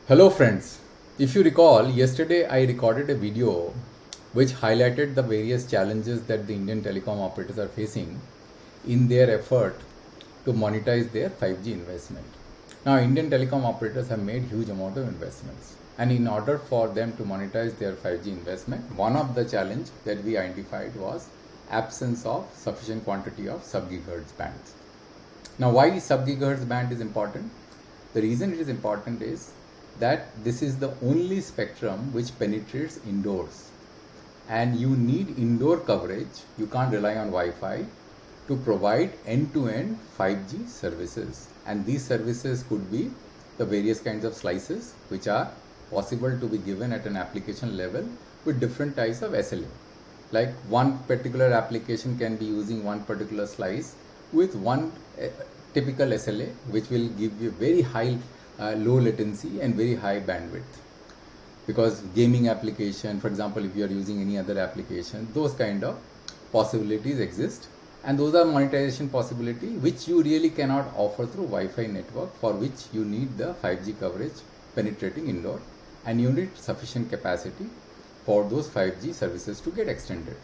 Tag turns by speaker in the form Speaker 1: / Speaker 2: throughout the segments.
Speaker 1: Hello friends, if you recall, yesterday I recorded a video which highlighted the various challenges that the Indian telecom operators are facing in their effort to monetize their 5G investment. Now Indian telecom operators have made huge amount of investments, and in order for them to monetize their 5G investment, one of the challenge that we identified was absence of sufficient quantity of sub GHz bands. Now why sub GHz band is important? The reason it is important is that this is the only spectrum which penetrates indoors, and you need indoor coverage. You can't rely on Wi-Fi to provide end-to-end 5G services, and these services could be the various kinds of slices which are possible to be given at an application level with different types of SLA. Like one particular application can be using one particular slice with one typical SLA, which will give you very high low latency and very high bandwidth. Because gaming application, for example, if you are using any other application, those kind of possibilities exist, and those are monetization possibility which you really cannot offer through Wi-Fi network, for which you need the 5G coverage penetrating indoor, and you need sufficient capacity for those 5G services to get extended.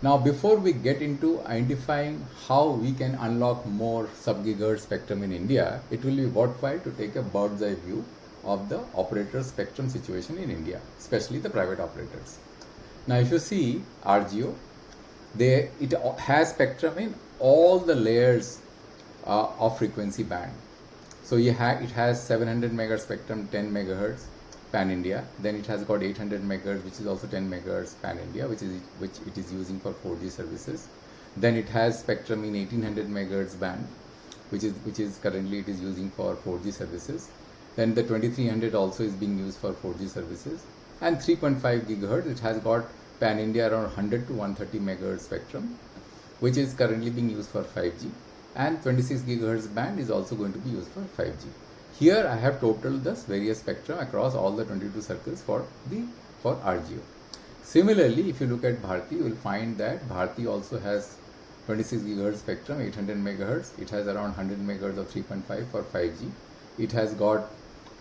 Speaker 1: Now, before we get into identifying how we can unlock more sub-gigahertz spectrum in India, it will be worthwhile to take a bird's eye view of the operator spectrum situation in India, especially the private operators. Now, if you see RGO, it has spectrum in all the layers of frequency band. So it has 700 megahertz spectrum, 10 megahertz pan India. Then it has got 800 megahertz, which is also 10 megahertz pan India, which it is using for 4G services. Then it has spectrum in 1800 megahertz band, which is currently it is using for 4G services. Then the 2300 also is being used for 4G services, and 3.5 gigahertz it has got pan India around 100 to 130 megahertz spectrum, which is currently being used for 5G, and 26 gigahertz band is also going to be used for 5G. Here I have totaled the various spectrum across all the 22 circles for RGO. Similarly, if you look at Bharti, you will find that Bharti also has 26 gigahertz spectrum, 800 megahertz. It has around 100 megahertz of 3.5 for 5G. It has got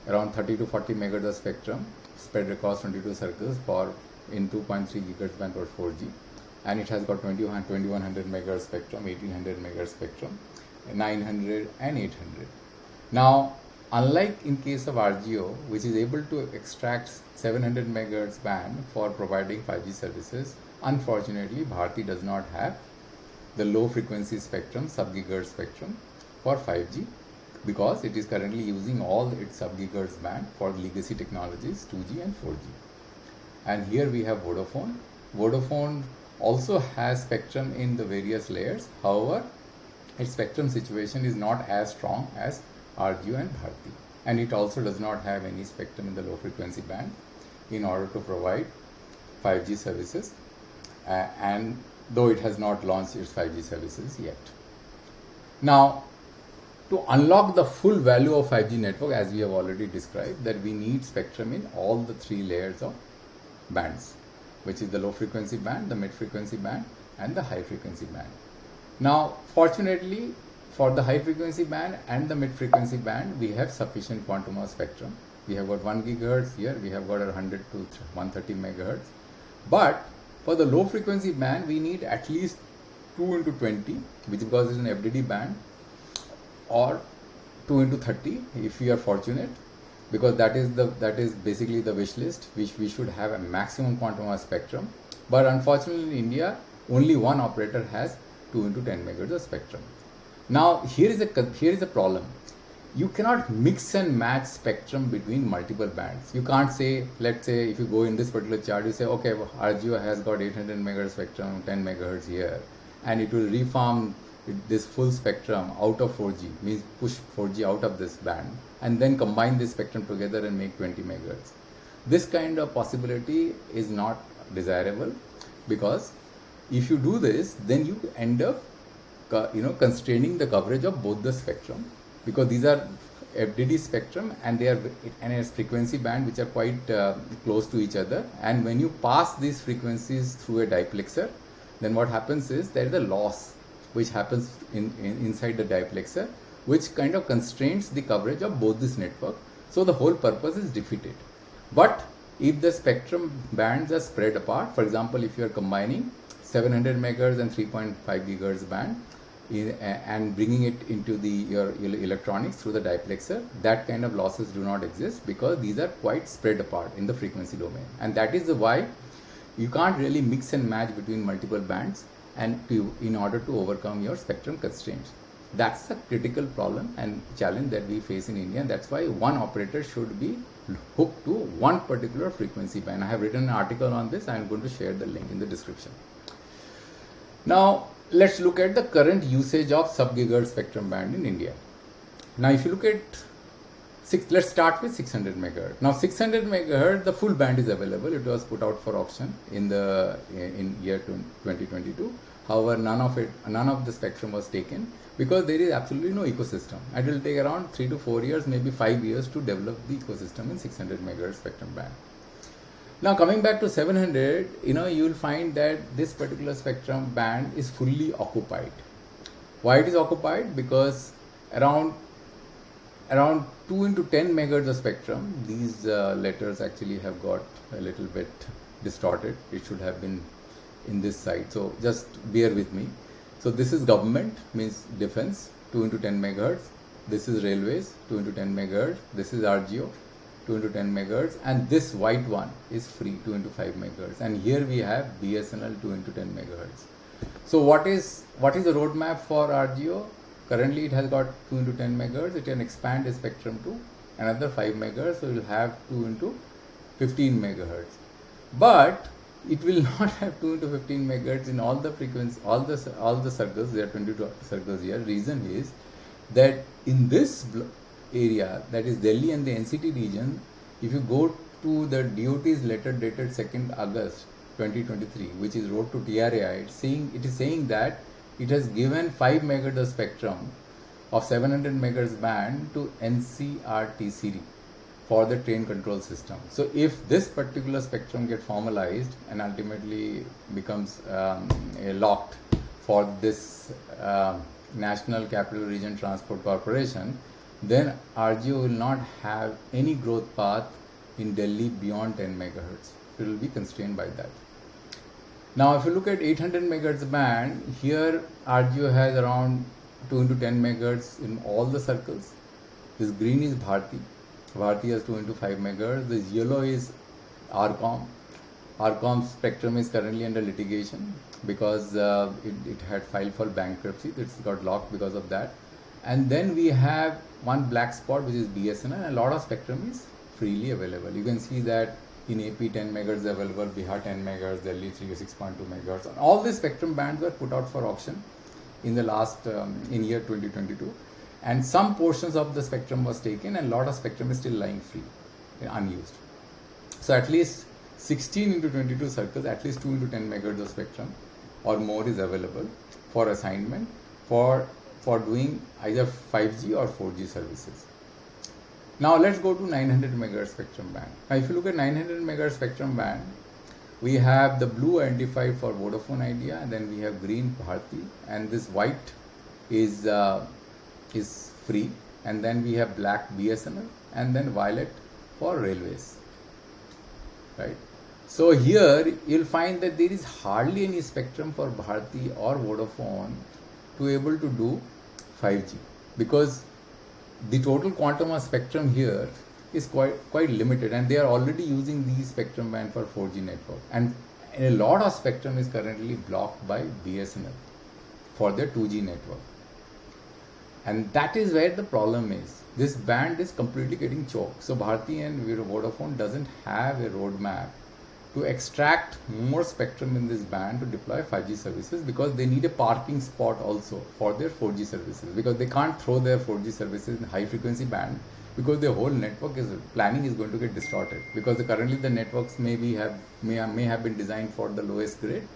Speaker 1: around 30 to 40 megahertz of spectrum spread across 22 circles in 2.3 gigahertz band for 4G. And it has got 2100 megahertz spectrum, 1800 megahertz spectrum, 900 and 800. Now, unlike in case of RGO, which is able to extract 700 megahertz band for providing 5G services, unfortunately Bharti does not have the low frequency spectrum, sub gigahertz spectrum for 5G, because it is currently using all its sub gigahertz band for legacy technologies 2G and 4G. And here we have Vodafone. Vodafone also has spectrum in the various layers. However, its spectrum situation is not as strong as RGO and Bharti, and it also does not have any spectrum in the low frequency band in order to provide 5G services, and though it has not launched its 5G services yet. Now, to unlock the full value of 5G network, as we have already described, that we need spectrum in all the three layers of bands, which is the low frequency band, the mid frequency band, and the high frequency band. Now, fortunately, for the high frequency band and the mid frequency band, we have sufficient quantum of spectrum. We have got 1 gigahertz here, we have got 100 to 130 megahertz. But for the low frequency band, we need at least 2 into 20, which because it's an FDD band, or 2 into 30 if we are fortunate, because that is basically the wish list, which we should have a maximum quantum of spectrum. But unfortunately in India, only one operator has 2 into 10 megahertz of spectrum. Now here is a problem. You cannot mix and match spectrum between multiple bands. You can't say, let's say if you go in this particular chart, you say, okay, RGO has got 800 megahertz spectrum, 10 megahertz here, and it will reform this full spectrum out of 4G, means push 4G out of this band, and then combine this spectrum together and make 20 megahertz. This kind of possibility is not desirable, because if you do this, then you end up constraining the coverage of both the spectrum, because these are FDD spectrum and they are in a frequency band which are quite close to each other. And when you pass these frequencies through a diplexer, then what happens is there is a loss which happens inside the diplexer, which kind of constrains the coverage of both this network, So the whole purpose is defeated. But if the spectrum bands are spread apart, for example, if you are combining 700 megahertz and 3.5 gigahertz band and bringing it into your electronics through the diplexer, that kind of losses do not exist because these are quite spread apart in the frequency domain. And that is why you can't really mix and match between multiple bands and in order to overcome your spectrum constraints. That's a critical problem and challenge that we face in India, and that's why one operator should be hooked to one particular frequency band. I have written an article on this. I am going to share the link in the description. Now let's look at the current usage of sub gigahertz spectrum band in India. Now if you look at let's start with 600 megahertz. Now 600 megahertz, the full band is available. It was put out for auction in year 2022. However, none of the spectrum was taken because there is absolutely no ecosystem. It will take around 3 to 4 years, maybe 5 years to develop the ecosystem in 600 megahertz spectrum band. Now coming back to 700, you will find that this particular spectrum band is fully occupied. Why it is occupied? Because around 2 into 10 megahertz of spectrum, these letters actually have got a little bit distorted. It should have been in this side, so just bear with me. So this is government, means defense, 2 into 10 megahertz. This is railways, 2 into 10 megahertz. This is RGO, 2 into 10 megahertz, and this white one is free, 2 into 5 megahertz. And here we have BSNL, 2 into 10 megahertz. So what is the roadmap for RGO? Currently it has got 2 into 10 megahertz. It can expand the spectrum to another 5 megahertz, so it will have 2 into 15 megahertz. But it will not have 2 into 15 megahertz in all the frequencies, all the circles. There are 22 circles here. Reason is that in this area, that is Delhi and the NCT region, if you go to the DOT's letter dated 2nd August 2023, which is wrote to TRAI, it is saying that it has given 5 megahertz of spectrum of 700 megahertz band to NCRTC for the train control system. So if this particular spectrum gets formalized and ultimately becomes locked for this National Capital Region Transport Corporation, then RGO will not have any growth path in Delhi beyond 10 megahertz. It will be constrained by that. Now if you look at 800 megahertz band, here RGO has around 2 into 10 megahertz in all the circles. This green is Bharti. Bharti has 2 into 5 megahertz. This yellow is RCOM. RCOM spectrum is currently under litigation because it had filed for bankruptcy. It's got locked because of that. And then we have one black spot, which is BSNL, and a lot of spectrum is freely available. You can see that in AP 10 megahertz available, Bihar 10 megahertz, Delhi 6.2 megahertz. All these spectrum bands were put out for auction in the last in year 2022. And some portions of the spectrum was taken, and a lot of spectrum is still lying free, unused. So at least 16 into 22 circles, at least 2 into 10 megahertz of spectrum or more is available for assignment for doing either 5G or 4G services. Now let's go to 900 megahertz spectrum band. Now if you look at 900 megahertz spectrum band, we have the blue identified for Vodafone Idea, and then we have green Bharti, and this white is free, and then we have black BSNL, and then violet for railways, right? So here you'll find that there is hardly any spectrum for Bharti or Vodafone to able to do 5G, because the total quantum of spectrum here is quite limited, and they are already using these spectrum band for 4G network, and a lot of spectrum is currently blocked by BSNL for their 2G network. And that is where the problem is. This band is completely getting choked. So Bharti and Vodafone doesn't have a roadmap to extract more spectrum in this band to deploy 5G services, because they need a parking spot also for their 4G services, because they can't throw their 4G services in high frequency band, because their whole network planning is going to get distorted, because currently the networks may have been designed for the lowest grade,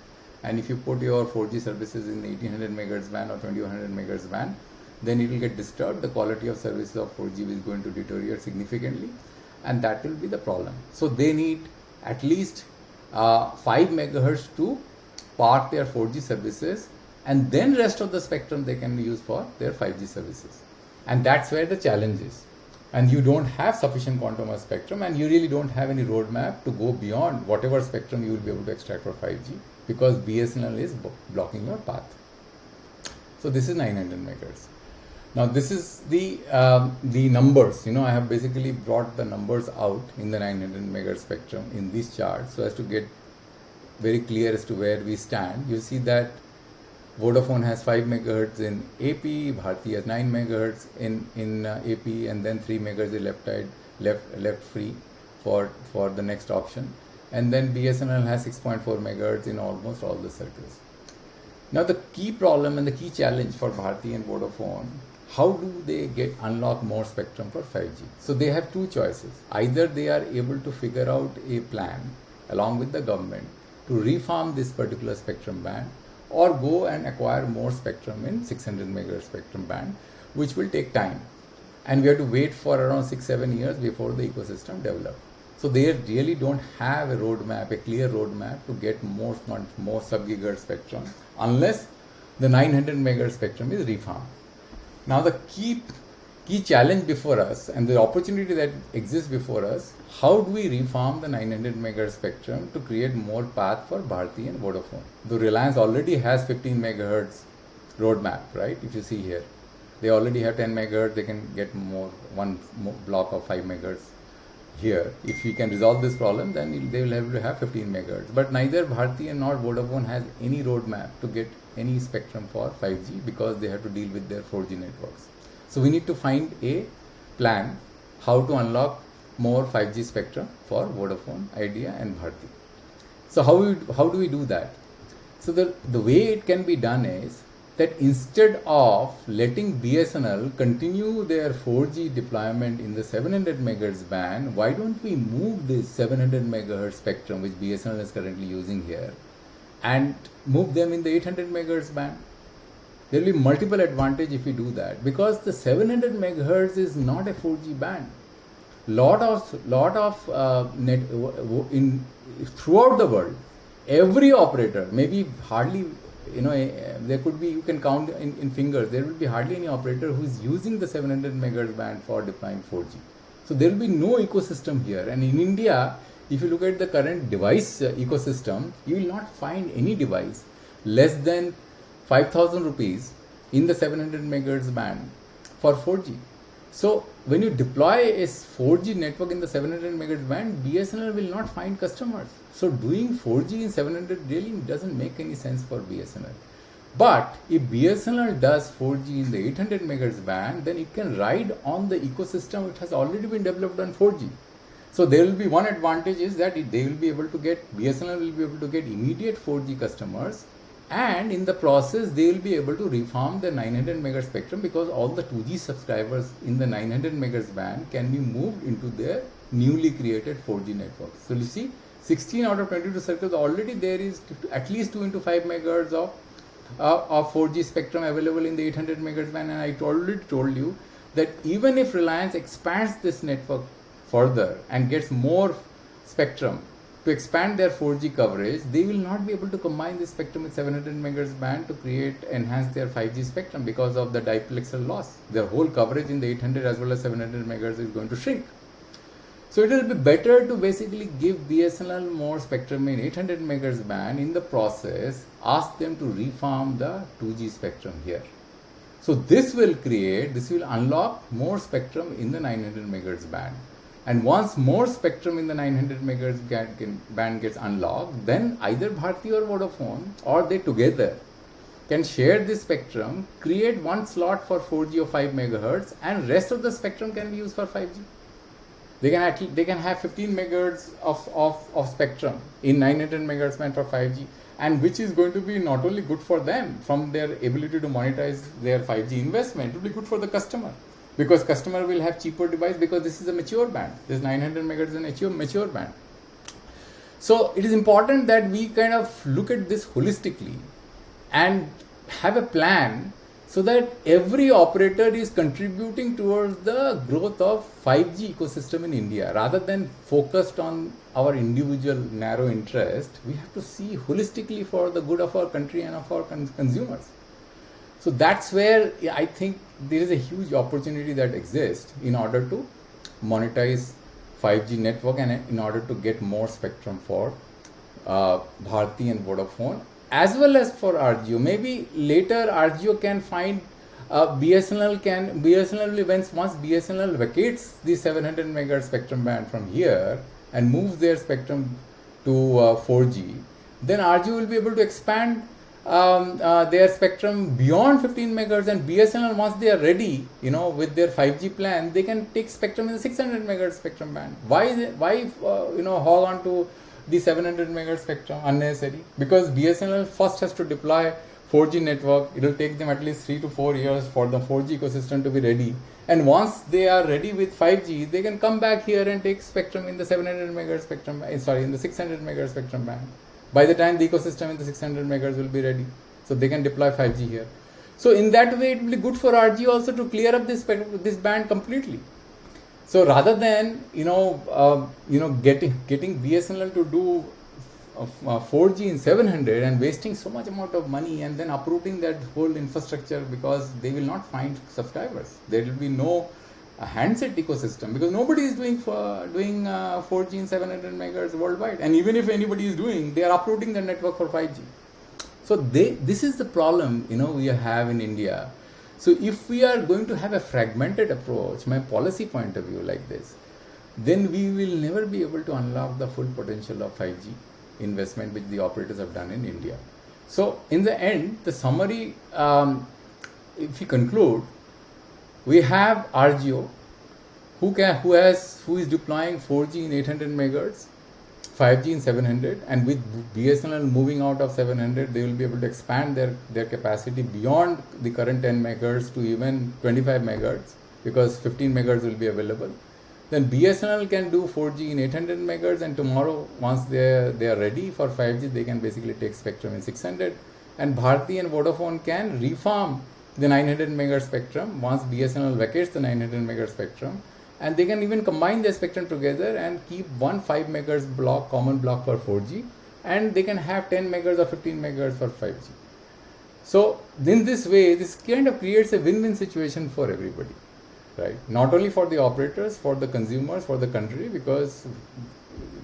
Speaker 1: and if you put your 4G services in the 1800 megahertz band or 2100 megahertz band, then it will get disturbed. The quality of services of 4G is going to deteriorate significantly, and that will be the problem. So they need at least 5 megahertz to park their 4G services, and then rest of the spectrum they can use for their 5G services. And that's where the challenge is. and you don't have sufficient quantum of spectrum, and you really don't have any roadmap to go beyond whatever spectrum you will be able to extract for 5G, because BSNL is blocking your path. So this is 900 megahertz. Now this is the numbers. I have basically brought the numbers out in the 900 megahertz spectrum in this chart, so as to get very clear as to where we stand. You see that Vodafone has 5 megahertz in AP, Bharti has 9 megahertz in AP, and then 3 megahertz is left free for the next option. And then BSNL has 6.4 megahertz in almost all the circles. Now the key problem and the key challenge for Bharti and Vodafone, how do they unlock more spectrum for 5G? So they have two choices. Either they are able to figure out a plan along with the government to refarm this particular spectrum band, or go and acquire more spectrum in 600 megahertz spectrum band, which will take time. And we have to wait for around 6-7 years before the ecosystem develops. So they really don't have a clear roadmap to get more sub gigahertz spectrum unless the 900 megahertz spectrum is refarmed. Now the key challenge before us and the opportunity that exists before us, how do we refarm the 900 megahertz spectrum to create more path for Bharti and Vodafone? The Reliance already has 15 megahertz roadmap, right? If you see here, they already have 10 megahertz, they can get one more block of 5 megahertz here. If we can resolve this problem, then they will have to have 15 megahertz. But neither Bharti and nor Vodafone has any roadmap to get any spectrum for 5G, because they have to deal with their 4G networks. So we need to find a plan how to unlock more 5G spectrum for Vodafone, Idea and Bharti. So how do we do that? So the way it can be done is that instead of letting BSNL continue their 4G deployment in the 700 megahertz band, why don't we move this 700 megahertz spectrum, which BSNL is currently using here, and move them in the 800 megahertz band? There will be multiple advantage if we do that, because the 700 megahertz is not a 4G band. Throughout the world, every operator, maybe hardly, there could be, you can count in fingers, there will be hardly any operator who is using the 700 megahertz band for deploying 4G. So there will be no ecosystem here. And in India, if you look at the current device ecosystem, you will not find any device less than 5,000 rupees in the 700 megahertz band for 4G. So when you deploy a 4G network in the 700 megahertz band, BSNL will not find customers. So doing 4G in 700 really doesn't make any sense for BSNL. But if BSNL does 4G in the 800 megahertz band, then it can ride on the ecosystem which has already been developed on 4G. So there will be one advantage is that they will be able to get, BSNL will be able to get immediate 4G customers, and in the process they will be able to refarm the 900 megahertz spectrum, because all the 2G subscribers in the 900 megahertz band can be moved into their newly created 4G network. So you see, 16 out of 22 circles already there is at least 2 into 5 megahertz of 4G spectrum available in the 800 megahertz band. And I already told you that even if Reliance expands this network further and gets more spectrum to expand their 4G coverage, they will not be able to combine this spectrum with 700 megahertz band to enhance their 5G spectrum because of the diplexial loss. Their whole coverage in the 800 as well as 700 megahertz is going to shrink. So it will be better to basically give BSNL more spectrum in 800 megahertz band. In the process, ask them to refarm the 2G spectrum here. So this will unlock more spectrum in the 900 megahertz band. And once more spectrum in the 900 megahertz band gets unlocked, then either Bharti or Vodafone, or they together, can share this spectrum, create one slot for 4G of 5 megahertz, and rest of the spectrum can be used for 5G. They can have 15 megahertz of spectrum in 900 megahertz band for 5G, and which is going to be not only good for them from their ability to monetize their 5G investment, it will be good for the customer. Because customer will have cheaper device, because this is a mature band. This 900 megahertz is a mature band. So it is important that we kind of look at this holistically and have a plan so that every operator is contributing towards the growth of 5G ecosystem in India. Rather than focused on our individual narrow interest, we have to see holistically for the good of our country and of our consumers. So that's where I think there is a huge opportunity that exists in order to monetize 5G network and in order to get more spectrum for Bharti and Vodafone, as well as for RGO. Maybe later RGO can find BSNL once BSNL vacates the 700 megahertz spectrum band from here and moves their spectrum to 4G, then RGO will be able to expand their spectrum beyond 15 megahertz, and BSNL, once they are ready, with their 5G plan, they can take spectrum in the 600 megahertz spectrum band. Why hog on to the 700 megahertz spectrum unnecessary? Because BSNL first has to deploy 4G network. It will take them at least 3 to 4 years for the 4G ecosystem to be ready. And once they are ready with 5G, they can come back here and take spectrum in the 700 megahertz spectrum, in the 600 megahertz spectrum band. By the time the ecosystem in the 600 megahertz will be ready, so they can deploy 5G here. So in that way, it will be good for RG also to clear up this band completely. So rather than getting BSNL to do 4G in 700 and wasting so much amount of money and then uprooting that whole infrastructure, because they will not find subscribers. There will be no handset ecosystem because nobody is doing 4G in 700 megahertz worldwide, and even if anybody is doing, they are uprooting the network for 5G. So this is the problem we have in India. So if we are going to have a fragmented approach, my policy point of view like this, then we will never be able to unlock the full potential of 5G investment which the operators have done in India. So in the end, the summary, if we conclude, we have RGO who is deploying 4G in 800 megahertz, 5G in 700, and with BSNL moving out of 700, they will be able to expand their capacity beyond the current 10 megahertz to even 25 megahertz, because 15 megahertz will be available. Then BSNL can do 4G in 800 megahertz, and tomorrow, once they are ready for 5G, they can basically take spectrum in 600. And Bharti and Vodafone can refarm the 900 megahertz spectrum once BSNL vacates the 900 megahertz spectrum, and they can even combine their spectrum together and keep one 5 megahertz block, common block for 4G, and they can have 10 megahertz or 15 megahertz for 5G. So in this way, this kind of creates a win-win situation for everybody. Right? Not only for the operators, for the consumers, for the country, because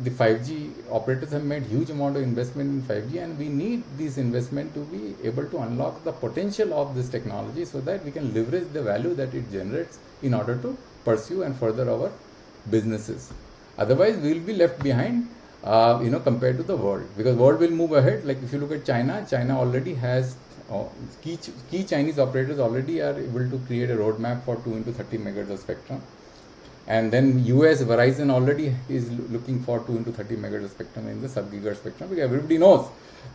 Speaker 1: the 5G operators have made huge amount of investment in 5G, and we need this investment to be able to unlock the potential of this technology so that we can leverage the value that it generates in order to pursue and further our businesses. Otherwise, we will be left behind, compared to the world, because world will move ahead. Like if you look at China already has key Chinese operators already are able to create a roadmap for 2 into 30 megahertz of spectrum, and then US Verizon already is looking for 2 into 30 megahertz of spectrum in the sub gigahertz spectrum, because everybody knows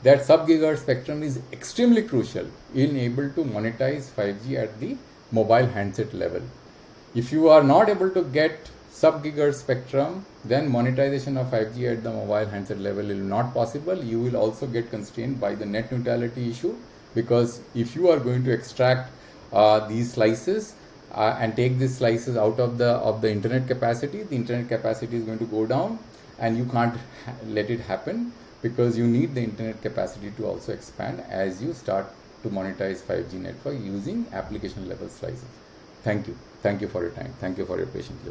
Speaker 1: that sub gigahertz spectrum is extremely crucial in able to monetize 5G at the mobile handset level. If you are not able to get sub gigahertz spectrum, then monetization of 5G at the mobile handset level is not possible. You will also get constrained by the net neutrality issue, because if you are going to extract these slices and take these slices out of the internet capacity, the internet capacity is going to go down, and you can't let it happen, because you need the internet capacity to also expand as you start to monetize 5G network using application level slices. Thank you for your time. Thank you for your patience.